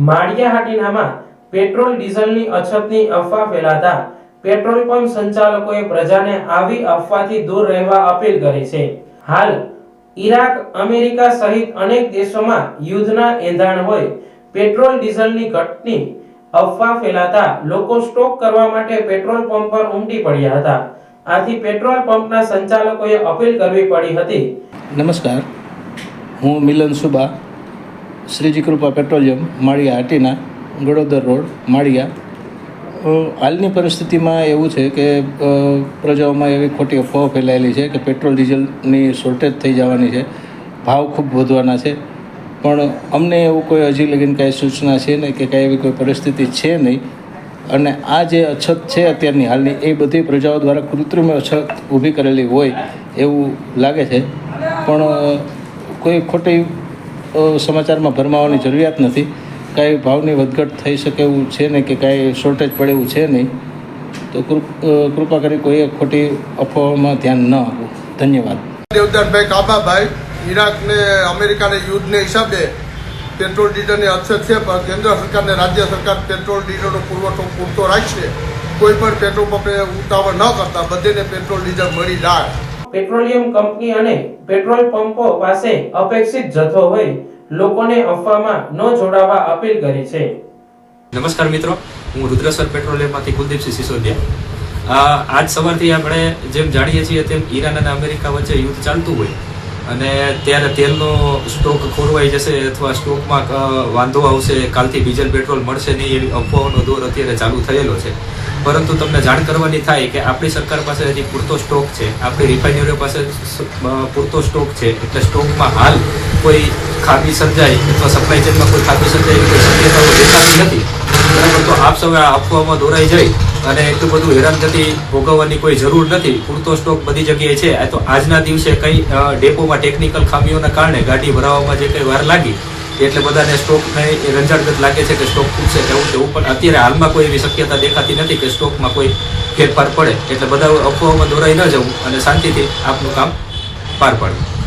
માળિયાહાટીનામાં petrol ડીઝલની અછતની અફવા ફેલાતા પેટ્રોલ પંપ સંચાલકોએ પ્રજાને આવી અફવાથી દૂર રહેવા અપીલ કરી છે। હાલ ઈરાક, અમેરિકા સહિત અનેક દેશોમાં યુદ્ધના એંધાણ હોય પેટ્રોલ ડીઝલની ઘટની અફવા ફેલાતા લોકો સ્ટોક કરવા માટે પેટ્રોલ પંપ પર ઉમટી પડ્યા હતા। આથી પેટ્રોલ પંપના સંચાલકોએ અપીલ કરવી પડી હતી। નમસ્કાર, હું મિલન સુબા, શ્રીજી કૃપા પેટ્રોલિયમ, માળિયાહાટીના, ગડોદર રોડ, માળિયા। હાલની પરિસ્થિતિમાં એવું છે કે પ્રજાઓમાં એવી ખોટી અફવાઓ ફેલાયેલી છે કે પેટ્રોલ ડીઝલની શોર્ટેજ થઈ જવાની છે, ભાવ ખૂબ વધવાના છે, પણ અમને એવું કોઈ હજી લગીને કાંઈ સૂચના છે નહીં કે કાંઈ એવી કોઈ પરિસ્થિતિ છે નહીં। અને આ જે અછત છે અત્યારની હાલની, એ બધી પ્રજાઓ દ્વારા કૃત્રિમ અછત ઊભી કરેલી હોય એવું લાગે છે, પણ કોઈ ખોટી સમાચારમાં ભરમાવાની જરૂરિયાત નથી। કાંઈ ભાવની વધઘટ થઈ શકે એવું છે નહીં કે કાંઈ શોર્ટેજ પડે એવું છે નહીં, તો કૃપા કરી કોઈએ ખોટી અફવાઓમાં ધ્યાન ન આપવું। ધન્યવાદ। દેવદાનભાઈ કાબાભાઈ, ઈરાક ને અમેરિકાના યુદ્ધને હિસાબે પેટ્રોલ ડીઝલની અછત છે, પણ કેન્દ્ર સરકાર અને રાજ્ય સરકાર પેટ્રોલ ડીઝલનો પુરવઠો પૂરતો રાખશે। કોઈ પણ પેટ્રોલ પંપે ઉતાવળ ન કરતા બધેને પેટ્રોલ ડીઝલ મળી જાય। પેટ્રોલિયમ કંપની અને પેટ્રોલ પંપો પાસે અપેક્ષિત જથ્થો હોય લોકોને અફવામાં ન જોડાવા અપીલ કરી છે। નમસ્કાર મિત્રો, હું રુદ્રસર પેટ્રોલિયમમાંથી કુલદીપસિંહ સિસોદિયા। આજ સવારથી આપણે જેમ જાણીએ છીએ તેમ ઈરાન અને અમેરિકા વચ્ચે યુદ્ધ ચાલતું હોય અને ત્યારે તેલનો સ્ટોક ખોરવાઈ જશે અથવા સ્ટોકમાં વાંધો આવશે, કાલથી ડીઝલ પેટ્રોલ મળશે નહીં એવી અફવાઓનો દોર અત્યારે ચાલુ થયેલો છે। પરંતુ તમને જાણ કરવાની થાય કે આપણી સરકાર પાસે હજી પૂરતો સ્ટોક છે, આપણી રિફાઇનરીઓ પાસે પૂરતો સ્ટોક છે, એટલે સ્ટોકમાં હાલ કોઈ ખામી સર્જાય અથવા સપ્લાય ચેનમાં કોઈ ખામી સર્જાય એવી કોઈ શક્યતાઓ દેખાતી નથી। બરાબર, તો આપ સૌએ આ અફવાઓમાં દોરાઈ જાય અને એટલું બધું હેરાનગતિ ભોગવવાની કોઈ જરૂર નથી। પૂરતો સ્ટોક બધી જગ્યાએ છે। તો આજના દિવસે કઈ ડેપોમાં ટેકનિકલ ખામીઓના કારણે ગાડી ભરાવામાં જે કંઈ વાર લાગી એટલે બધાને સ્ટોકને રંજાડગત લાગે છે કે સ્ટોક ખૂટશે તેવું પણ અત્યારે હાલમાં કોઈ એવી શક્યતા દેખાતી નથી કે સ્ટોકમાં કોઈ ફેરફાર પડે। એટલે બધા અફવાઓમાં દોરાઈ ન જવું અને શાંતિથી આપનું કામ પાર પાડવું।